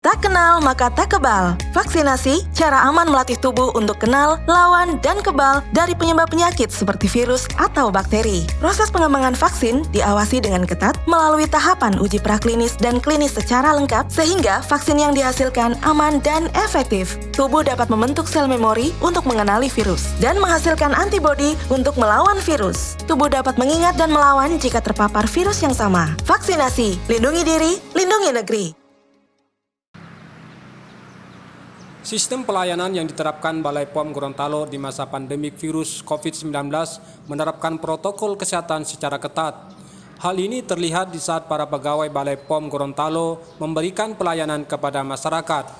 Tak kenal maka tak kebal. Vaksinasi, cara aman melatih tubuh untuk kenal, lawan, dan kebal dari penyebab penyakit seperti virus atau bakteri. Proses pengembangan vaksin diawasi dengan ketat melalui tahapan uji praklinis dan klinis secara lengkap sehingga vaksin yang dihasilkan aman dan efektif. Tubuh dapat membentuk sel memori untuk mengenali virus dan menghasilkan antibodi untuk melawan virus. Tubuh dapat mengingat dan melawan jika terpapar virus yang sama. Vaksinasi, lindungi diri, lindungi negeri. Sistem pelayanan yang diterapkan Balai POM Gorontalo di masa pandemik virus COVID-19 menerapkan protokol kesehatan secara ketat. Hal ini terlihat di saat para pegawai Balai POM Gorontalo memberikan pelayanan kepada masyarakat.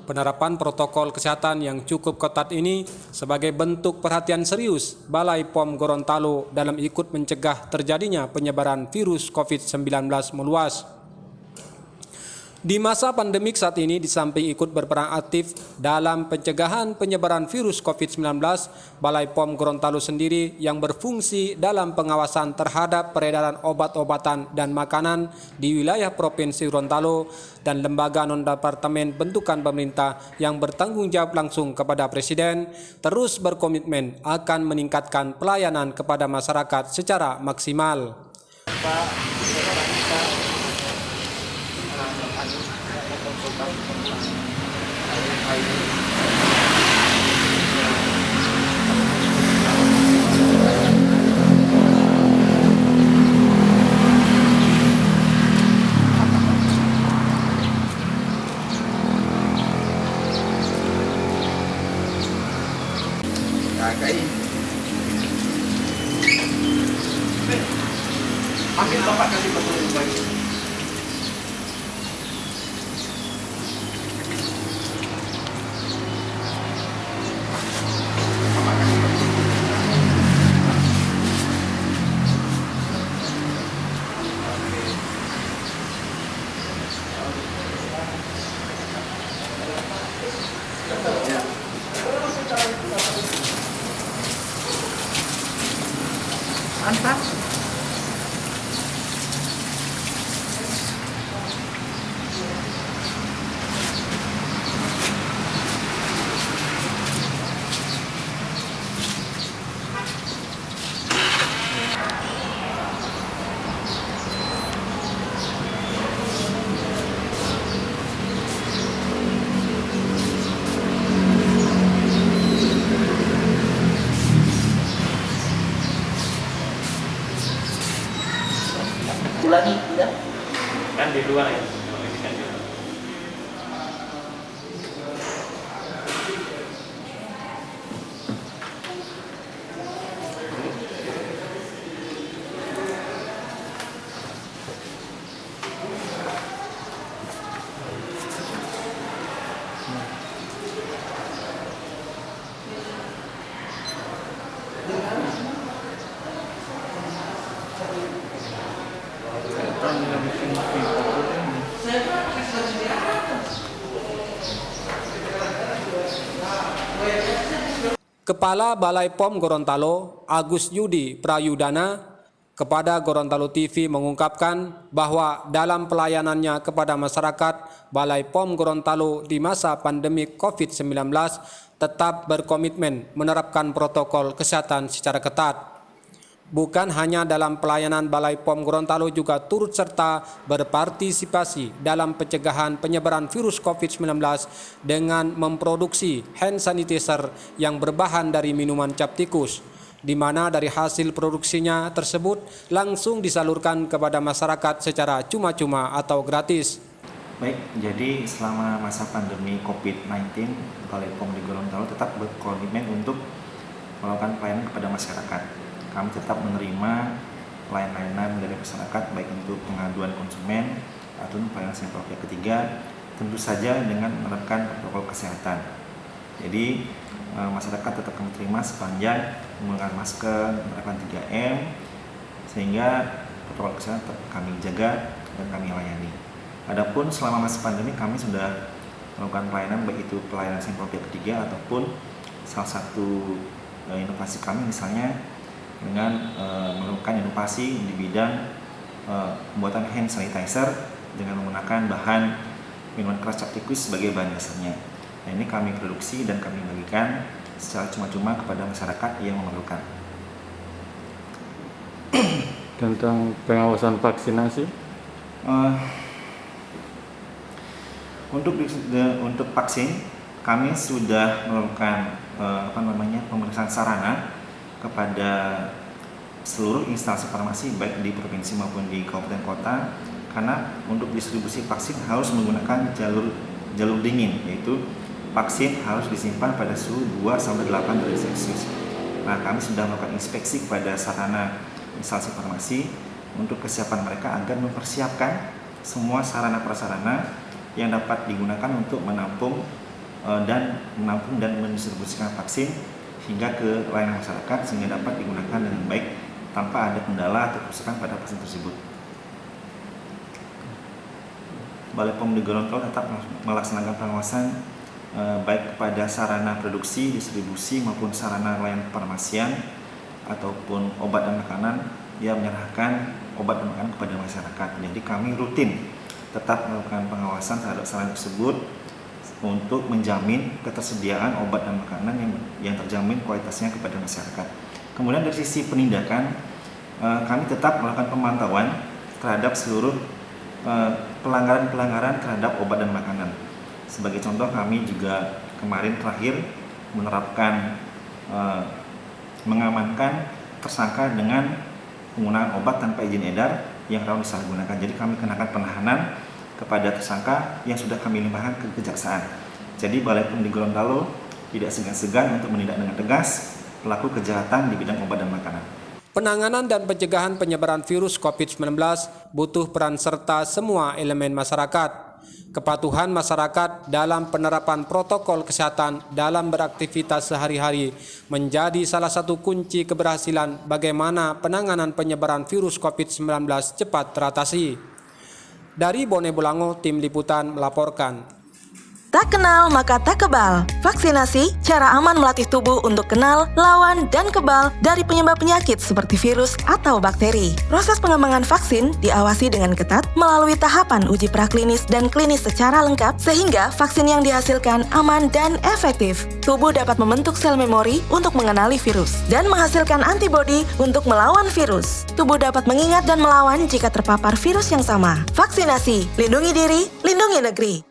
Penerapan protokol kesehatan yang cukup ketat ini sebagai bentuk perhatian serius Balai POM Gorontalo dalam ikut mencegah terjadinya penyebaran virus COVID-19 meluas. Di masa pandemik saat ini, di samping ikut berperan aktif dalam pencegahan penyebaran virus COVID-19, Balai POM Gorontalo sendiri yang berfungsi dalam pengawasan terhadap peredaran obat-obatan dan makanan di wilayah Provinsi Gorontalo dan lembaga non-departemen bentukan pemerintah yang bertanggung jawab langsung kepada Presiden, terus berkomitmen akan meningkatkan pelayanan kepada masyarakat secara maksimal. Ambil tempat kasih betul baik. Mantap. Ulangi, tidak? Kan di luar ya. Kepala Balai POM Gorontalo, Agus Yudi Prayudana, kepada Gorontalo TV mengungkapkan bahwa dalam pelayanannya kepada masyarakat, Balai POM Gorontalo di masa pandemi COVID-19 tetap berkomitmen menerapkan protokol kesehatan secara ketat. Bukan hanya dalam pelayanan Balai POM Gorontalo juga turut serta berpartisipasi dalam pencegahan penyebaran virus COVID-19 dengan memproduksi hand sanitizer yang berbahan dari minuman cap tikus, di mana dari hasil produksinya tersebut langsung disalurkan kepada masyarakat secara cuma-cuma atau gratis. Baik, jadi selama masa pandemi COVID-19, Balai POM di Gorontalo tetap berkomitmen untuk melakukan pelayanan kepada masyarakat. Kami tetap menerima pelayanan dari masyarakat baik untuk pengaduan konsumen ataupun pelayanan sampel pihak ketiga, tentu saja dengan menerapkan protokol kesehatan. Jadi masyarakat tetap kami terima sepanjang menggunakan masker, menerapkan 3M, sehingga protokol kesehatan tetap kami jaga dan kami layani. Adapun selama masa pandemi kami sudah melakukan pelayanan baik itu pelayanan sampel pihak ketiga ataupun salah satu inovasi kami misalnya dengan melakukan inovasi di bidang pembuatan hand sanitizer dengan menggunakan bahan minuman keras cap tikus sebagai bahan dasarnya. Nah, ini kami produksi dan kami bagikan secara cuma-cuma kepada masyarakat yang memerlukan. Tentang pengawasan vaksinasi, untuk vaksin kami sudah melakukan pemeriksaan sarana kepada seluruh instansi farmasi baik di provinsi maupun di kabupaten kota, karena untuk distribusi vaksin harus menggunakan jalur dingin, yaitu vaksin harus disimpan pada suhu 2-8 derajat Celcius. Nah, kami sudah melakukan inspeksi kepada sarana instansi farmasi untuk kesiapan mereka agar mempersiapkan semua sarana prasarana yang dapat digunakan untuk menampung dan mendistribusikan vaksin hingga ke layanan masyarakat sehingga dapat digunakan dengan baik tanpa ada kendala atau kerusakan pada vaksin tersebut. Balai POM di Gorontalo tetap melaksanakan pengawasan baik kepada sarana produksi, distribusi maupun sarana layanan farmasian ataupun obat dan makanan yang menyerahkan obat dan makanan kepada masyarakat. Jadi kami rutin tetap melakukan pengawasan terhadap sarana tersebut untuk menjamin ketersediaan obat dan makanan yang terjamin kualitasnya kepada masyarakat. Kemudian dari sisi penindakan, kami tetap melakukan pemantauan terhadap seluruh pelanggaran-pelanggaran terhadap obat dan makanan. Sebagai contoh, kami juga kemarin terakhir menerapkan mengamankan tersangka dengan penggunaan obat tanpa izin edar yang rawan disalahgunakan. Jadi kami kenakan penahanan kepada tersangka yang sudah kami limpahkan ke kejaksaan. Jadi Balai POM di Gorontalo tidak segan-segan untuk menindak dengan tegas pelaku kejahatan di bidang obat dan makanan. Penanganan dan pencegahan penyebaran virus COVID-19 butuh peran serta semua elemen masyarakat. Kepatuhan masyarakat dalam penerapan protokol kesehatan dalam beraktivitas sehari-hari menjadi salah satu kunci keberhasilan bagaimana penanganan penyebaran virus COVID-19 cepat teratasi. Dari Bone Bolango, Tim Liputan melaporkan. Tak kenal maka tak kebal. Vaksinasi, cara aman melatih tubuh untuk kenal, lawan, dan kebal dari penyebab penyakit seperti virus atau bakteri. Proses pengembangan vaksin diawasi dengan ketat melalui tahapan uji praklinis dan klinis secara lengkap sehingga vaksin yang dihasilkan aman dan efektif. Tubuh dapat membentuk sel memori untuk mengenali virus dan menghasilkan antibodi untuk melawan virus. Tubuh dapat mengingat dan melawan jika terpapar virus yang sama. Vaksinasi, lindungi diri, lindungi negeri.